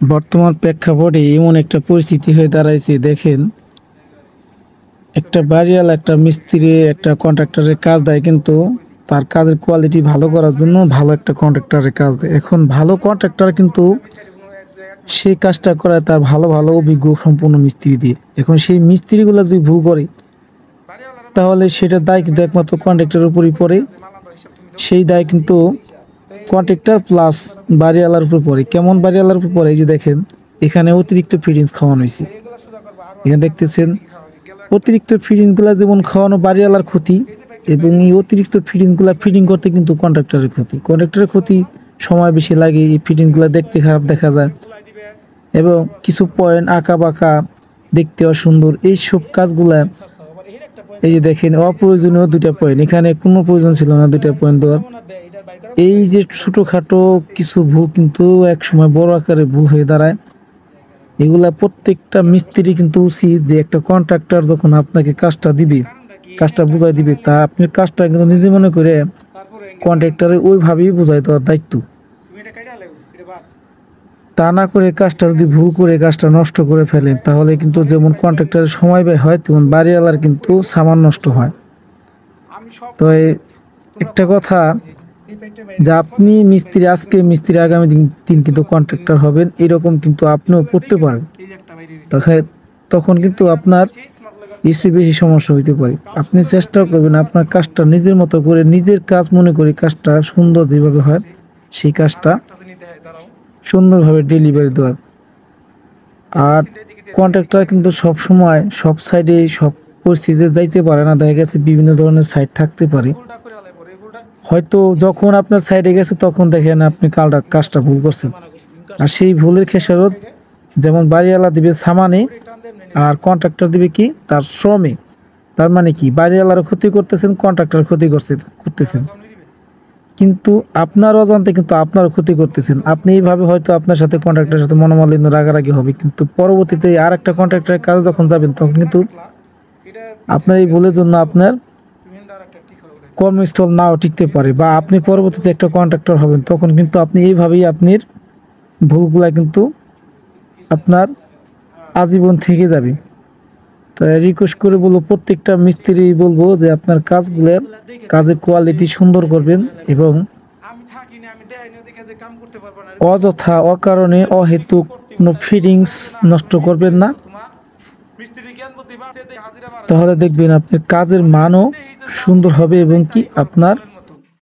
বর্তমান প্রেক্ষাপটে এমন একটা পরিস্থিতি হয়ে দাঁড়াইছে, দেখেন একটা বাড়িওয়ালা একটা মিস্ত্রি একটা কন্ট্রাক্টরের কাজ দেয়, কিন্তু তার কাজের কোয়ালিটি ভালো করার জন্য ভালো একটা কন্ট্রাক্টরের কাজ দেয়। এখন ভালো কন্ট্রাক্টর কিন্তু সেই কাজটা করায় তার ভালো ভালো অভিজ্ঞ সম্পূর্ণ মিস্ত্রি দিয়ে। এখন সেই মিস্ত্রিগুলো যদি ভুল করে তাহলে সেটার দায় কিন্তু একমাত্র কন্ট্রাক্টরের উপরই পড়ে। সেই দায় কিন্তু কন্ট্রাক্টর প্লাস বাড়িওয়ালার উপর পড়ে। কেমন বাড়িওয়ালার উপর পড়ে? এই যে দেখেন, এখানে অতিরিক্ত ফিটিংস খাওয়ানো হয়েছে। এখানে দেখতেছেন অতিরিক্ত ফিটিংসগুলো যেমন খাওয়ানো বাড়িওয়ালার ক্ষতি, এবং এই অতিরিক্ত ফিটিংসগুলো ফিটিং করতে কিন্তু কন্ট্রাক্টরের ক্ষতি। কন্ট্রাক্টরের ক্ষতি, সময় বেশি লাগে, এই ফিটিংসগুলো দেখতে খারাপ দেখা যায়, এবং কিছু পয়েন্ট আঁকা বাঁকা, দেখতে অসুন্দর, এইসব কাজগুলা। এই যে দেখেন অপ্রয়োজনীয় দুইটা পয়েন্ট, এখানে কোনো প্রয়োজন ছিল না দুইটা পয়েন্ট দেওয়ার। এই যে ছোটোখাটো কিছু ভুল কিন্তু এক সময় বড় আকারে ভুল হয়ে দাঁড়ায়। এগুলা প্রত্যেকটা মিস্ত্রি কিন্তু উচিত যে একটা কন্ট্রাক্টর যখন আপনাকে কাজটা দিবে, কাজটা বুঝাই দিবে, তা আপনি কাজটা কিন্তু নিজে মনে করে কন্ট্রাক্টরে ওইভাবেই বুঝাই দেওয়ার দায়িত্ব। তা না করে কাজটা যদি ভুল করে কাজটা নষ্ট করে ফেলেন, তাহলে কিন্তু যেমন কন্ট্রাক্টরের সময় ব্যয় হয়, তেমন বাড়িওয়ালার কিন্তু সামান নষ্ট হয়। তো একটা কথা, যে আপনি মিস্ত্রি আজকে, মিস্ত্রি আগামী দিন কিন্তু কন্ট্রাক্টর হবেন, এরকম কিন্তু আপনিও পড়তে পারেন। তখন কিন্তু আপনার এসে বেশি সমস্যা হইতে পারে। আপনি চেষ্টা করবেন আপনার কাজটা নিজের মতো করে, নিজের কাজ মনে করে কাজটা সুন্দর যেভাবে হয় সেই কাজটা সুন্দরভাবে ডেলিভারি দেওয়ার। আর কন্ট্রাক্টর কিন্তু সব সময় সব সাইডে সব পরিস্থিতিতে যাইতে পারে না, দেখা গেছে বিভিন্ন ধরনের সাইড থাকতে পারে। হয়তো যখন আপনার সাইডে গেছে তখন দেখেন আপনি কাজটা ভুল করছেন, আর সেই ভুলের খেসারত যেমন বাড়িওয়ালা দিবে সামানে, আর কন্ট্রাক্টর দিবে কি তার শ্রমে। তার মানে কি, বাড়িওয়ালারও ক্ষতি করতেছেন, কন্ট্রাক্টর ক্ষতি করতেছেন, কিন্তু আপনার অজান্তে কিন্তু আপনারও ক্ষতি করতেছেন। আপনি এইভাবে হয়তো আপনার সাথে কন্ট্রাক্টরের সাথে মনোমালিন্য রাগারাগি হবে, কিন্তু পরবর্তীতে আর একটা কন্ট্রাক্টরের কাজে যখন যাবেন তখন কিন্তু আপনার এই ভুলের জন্য আপনার কর্মস্থল নাও টিকতে পারে, বা আপনি পরবর্তীতে একটা কন্ট্রাক্টর হবেন, তখন কিন্তু আপনি এইভাবেই আপনার ভুলগুলা কিন্তু আপনার আজীবন থেকে যাবে। তো রিকোয়েস্ট করে বলবো, প্রত্যেকটা মিস্ত্রি বলবো যে আপনার কাজের কোয়ালিটি সুন্দর করবেন, এবং অযথা অকারণে অহেতুক কোনো ফিটিংস নষ্ট করবেন না। তাহলে দেখবেন আপনার কাজের মানও সুন্দর হবে, এবং কি আপনার